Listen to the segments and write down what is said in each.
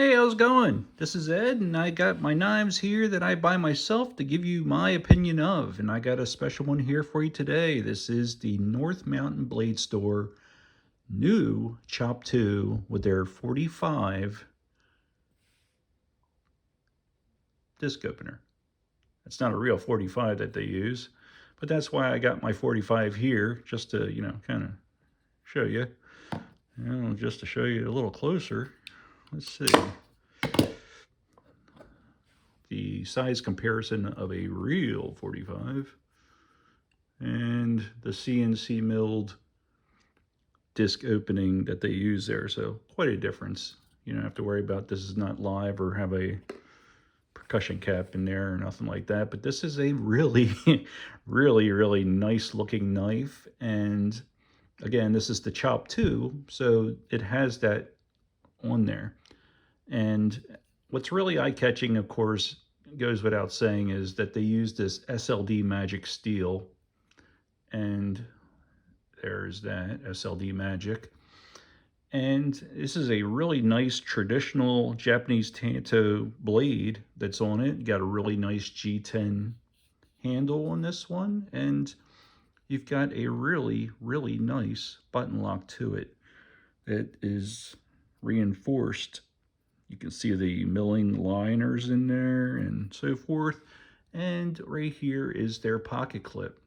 Hey, how's it going? This is Ed, and I got my knives here that I buy myself to give you my opinion of. And I got a special one here for you today. This is the North Mountain Blade Store new Chop 2 with their 45 disc opener. It's not a real 45 that they use, but that's why I got my 45 here, just to, kind of show you. Just to show you a little closer. Let's see. The size comparison of a real 45 and the CNC milled disc opening that they use there. So quite a difference. You don't have to worry about this is not live or have a percussion cap in there or nothing like that. But this is a really, really nice looking knife. And again, this is the Chop 2, so it has that on there. And what's really eye-catching, of course, goes without saying, is that they use this SLD Magic steel. And there's that, SLD Magic. And this is a really nice traditional Japanese Tanto blade that's on it. Got a really nice G10 handle on this one. And you've got a really nice button lock to it that is reinforced. You can see the milling liners in there and so forth. And right here is their pocket clip.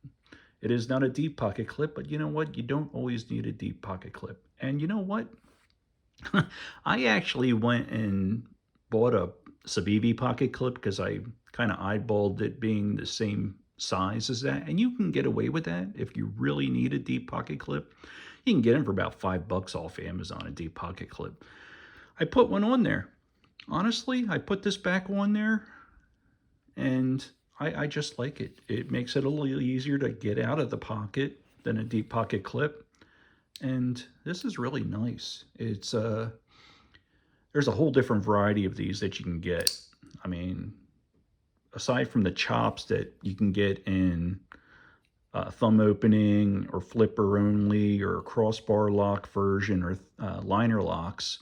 It is not a deep pocket clip, but you know what? You don't always need a deep pocket clip. And you know what? I actually went and bought a Sabibi pocket clip because I kind of eyeballed it being the same size as that. And you can get away with that if you really need a deep pocket clip. You can get them for about $5 off Amazon, a deep pocket clip. I put one on there. Honestly, I put this back on there and I just like it. It makes it a little easier to get out of the pocket than a deep pocket clip. And this is really nice. It's there's a whole different variety of these that you can get. I mean, aside from the chops that you can get in thumb opening or flipper only or crossbar lock version or liner locks,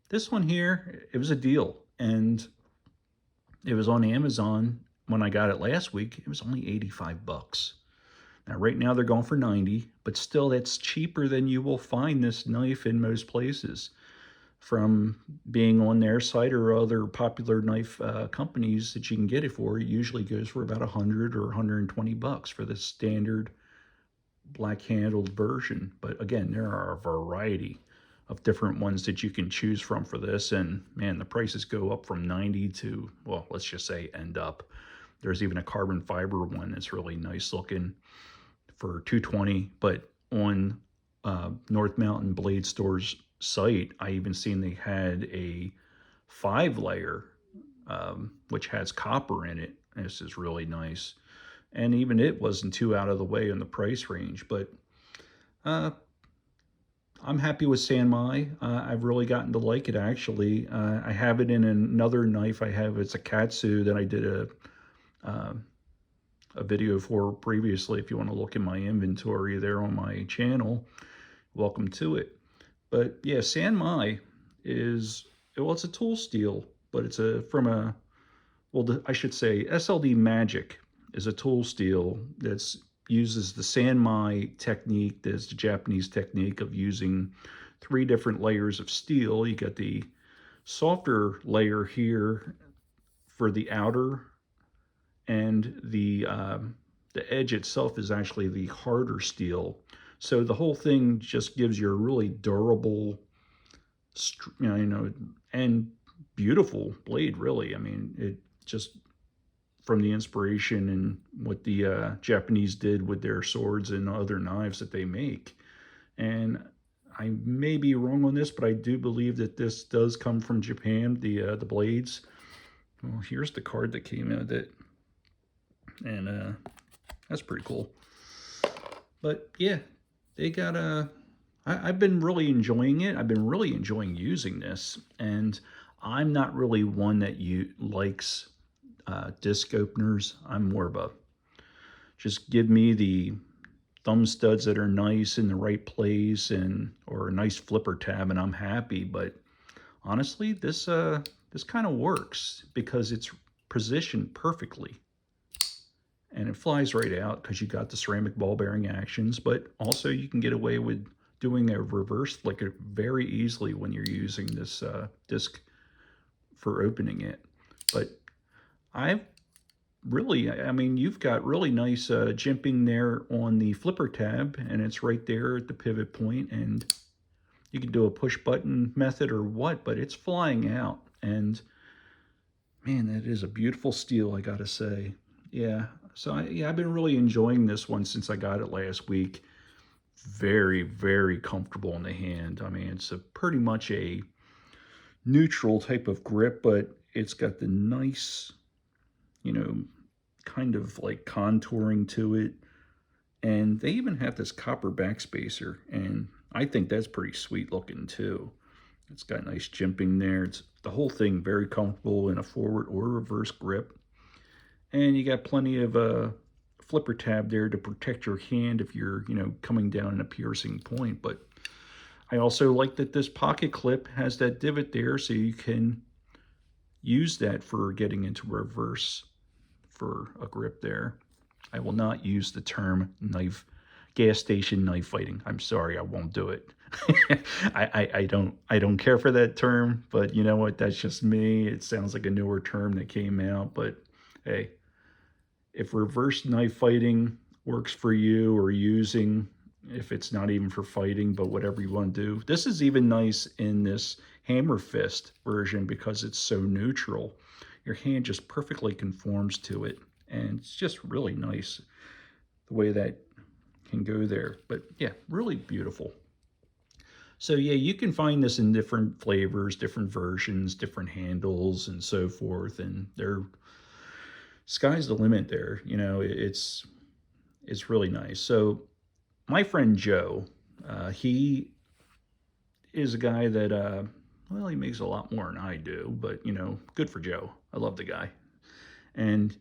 this one here, it was a deal. And it was on Amazon when I got it last week. It was only $85. Now, right now they're going for $90, but still that's cheaper than you will find this knife in most places. From being on their site or other popular knife companies that you can get it for, it usually goes for about $100 or $120 for the standard black handled version. But again, there are a variety of different ones that you can choose from for this. And man, the prices go up from 90 to, well, let's just say end up. There's even a carbon fiber one that's really nice looking for $220. But on North Mountain Blade Store's site, I even seen they had a 5-layer, which has copper in it. This is really nice. And even it wasn't too out of the way in the price range. But I'm happy with Sanmai. I've really gotten to like it, actually. I have it in another knife I have. It's a Katsu that I did a video for previously. If you want to look in my inventory there on my channel, welcome to it. But yeah, Sanmai is, well, it's a tool steel, but it's I should say SLD Magic is a tool steel that's uses the Sanmai technique. That's the Japanese technique of using 3 different layers of steel. You got the softer layer here for the outer, and the edge itself is actually the harder steel. So the whole thing just gives you a really durable, and beautiful blade, really. I mean, it just, from the inspiration and what the Japanese did with their swords and other knives that they make. And I may be wrong on this, but I do believe that this does come from Japan, the blades. Well, here's the card that came with it. And that's pretty cool. But yeah, they got I've been really enjoying it. I've been really enjoying using this. And I'm not really one that likes disc openers. I'm more of a, just give me the thumb studs that are nice in the right place, and or a nice flipper tab, and I'm happy. But honestly, this kind of works because it's positioned perfectly. And it flies right out because you got the ceramic ball bearing actions, but also you can get away with doing a reverse flicker very easily when you're using this disc for opening it. But I've really, I mean, you've got really nice jimping there on the flipper tab, and it's right there at the pivot point, and you can do a push button method or what, but it's flying out. And man, that is a beautiful steel, I gotta say. Yeah, so yeah, I've been really enjoying this one since I got it last week. Very, very comfortable in the hand. I mean, it's a pretty much a neutral type of grip, but it's got the nice, you know, kind of like contouring to it. And they even have this copper backspacer, and I think that's pretty sweet looking too. It's got nice jimping there. It's the whole thing very comfortable in a forward or reverse grip. And you got plenty of flipper tab there to protect your hand if you're, coming down in a piercing point. But I also like that this pocket clip has that divot there so you can use that for getting into reverse for a grip there. I will not use the term gas station knife fighting. I'm sorry, I won't do it. I don't care for that term, but you know what? That's just me. It sounds like a newer term that came out, but hey, if reverse knife fighting works for you, or using, if it's not even for fighting, but whatever you want to do. This is even nice in this hammer fist version because it's so neutral. Your hand just perfectly conforms to it, and it's just really nice the way that can go there. But yeah, really beautiful. So yeah, you can find this in different flavors, different versions, different handles, and so forth. And they're sky's the limit there. It's really nice. So my friend Joe, he is a guy that well, he makes a lot more than I do, but good for Joe. I love the guy. And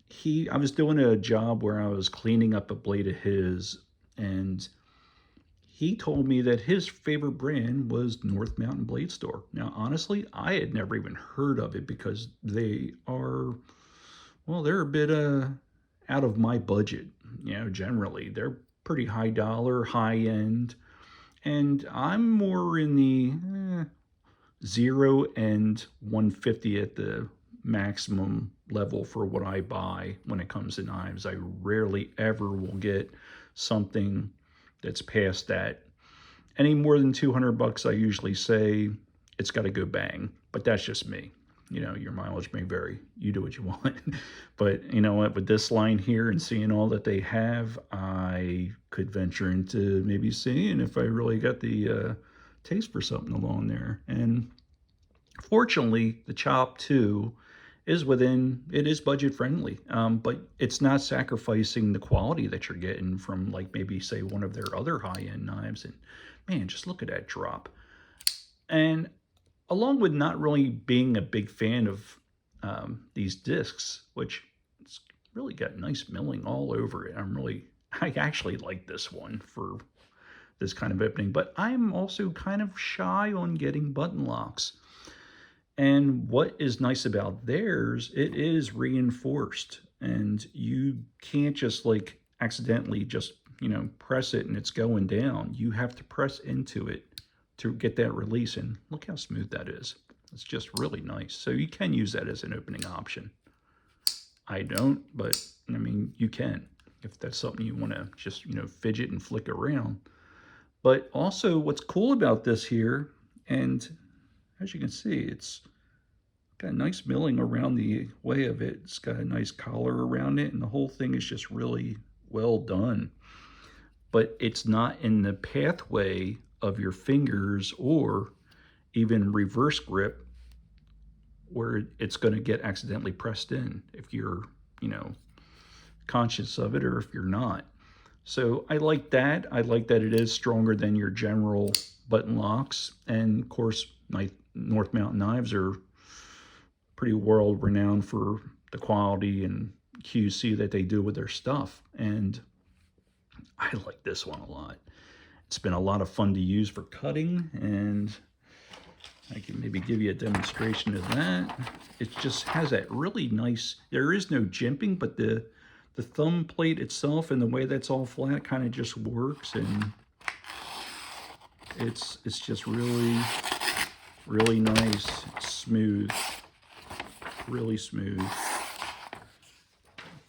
I was doing a job where I was cleaning up a blade of his, and he told me that his favorite brand was North Mountain Blade Store. Now, honestly, I had never even heard of it because they are, well, they're a bit out of my budget. Generally, they're pretty high dollar, high end, and I'm more in the 0 and 150 at the maximum level for what I buy when it comes to knives. I rarely ever will get something that's past that. Any more than 200 bucks, I usually say it's got to go bang, but that's just me. Your mileage may vary. You do what you want. But you know what, with this line here and seeing all that they have, I could venture into maybe seeing if I really got the taste for something along there. And fortunately, the Chop 2 it is budget friendly, but it's not sacrificing the quality that you're getting from, like, maybe say one of their other high-end knives. And man, just look at that drop. And along with not really being a big fan of these discs, which it's really got nice milling all over it. I actually like this one for this kind of opening, but I'm also kind of shy on getting button locks. And what is nice about theirs, it is reinforced, and you can't just like accidentally just, press it and it's going down. You have to press into it to get that release. And look how smooth that is. It's just really nice. So you can use that as an opening option. I don't, but I mean, you can, if that's something you want to just, fidget and flick around. But also what's cool about this here, and as you can see, it's got nice milling around the way of it. It's got a nice collar around it, and the whole thing is just really well done. But it's not in the pathway of your fingers or even reverse grip where it's going to get accidentally pressed in if you're, conscious of it, or if you're not. So I like that. I like that it is stronger than your general button locks. And of course, my North Mountain knives are pretty world renowned for the quality and QC that they do with their stuff. And I like this one a lot. It's been a lot of fun to use for cutting, and I can maybe give you a demonstration of that. It just has that really nice, there is no jimping, but the thumb plate itself and the way that's all flat kind of just works, and it's just really, really nice. It's smooth, really smooth,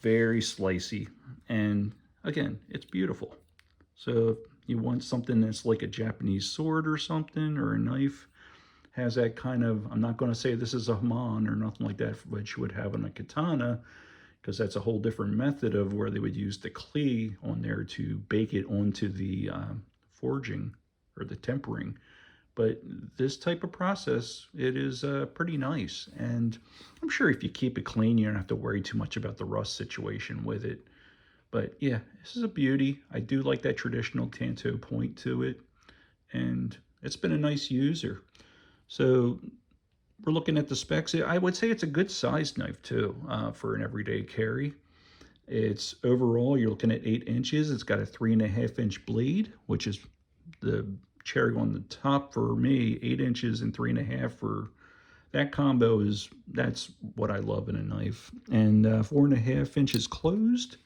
very slicey, and again, it's beautiful. So if you want something that's like a Japanese sword or something, or a knife, has that kind of, I'm not going to say this is a hamon or nothing like that, which you would have on a katana, because that's a whole different method of where they would use the clay on there to bake it onto the forging or the tempering. But this type of process, it is pretty nice. And I'm sure if you keep it clean, you don't have to worry too much about the rust situation with it. But yeah, this is a beauty. I do like that traditional Tanto point to it. And it's been a nice user. So we're looking at the specs. I would say it's a good sized knife too, for an everyday carry. It's overall, you're looking at 8 inches. It's got a 3.5-inch blade, which is the cherry on the top for me. 8 inches and 3.5 for that combo that's what I love in a knife. And 4.5 inches closed,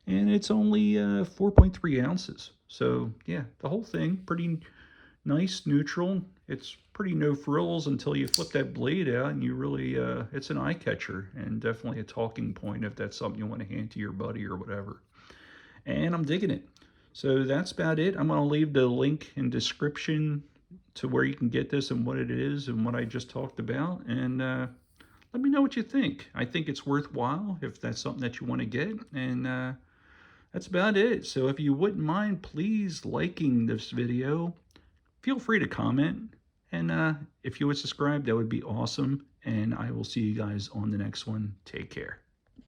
and it's only 4.3 ounces. So yeah, the whole thing pretty nice, neutral. It's pretty no frills until you flip that blade out, and you really, it's an eye catcher and definitely a talking point if that's something you want to hand to your buddy or whatever. And I'm digging it. So that's about it. I'm going to leave the link in description to where you can get this and what it is and what I just talked about. And let me know what you think. I think it's worthwhile if that's something that you want to get. And that's about it. So if you wouldn't mind, please liking this video. Feel free to comment. And if you would subscribe, that would be awesome. And I will see you guys on the next one. Take care.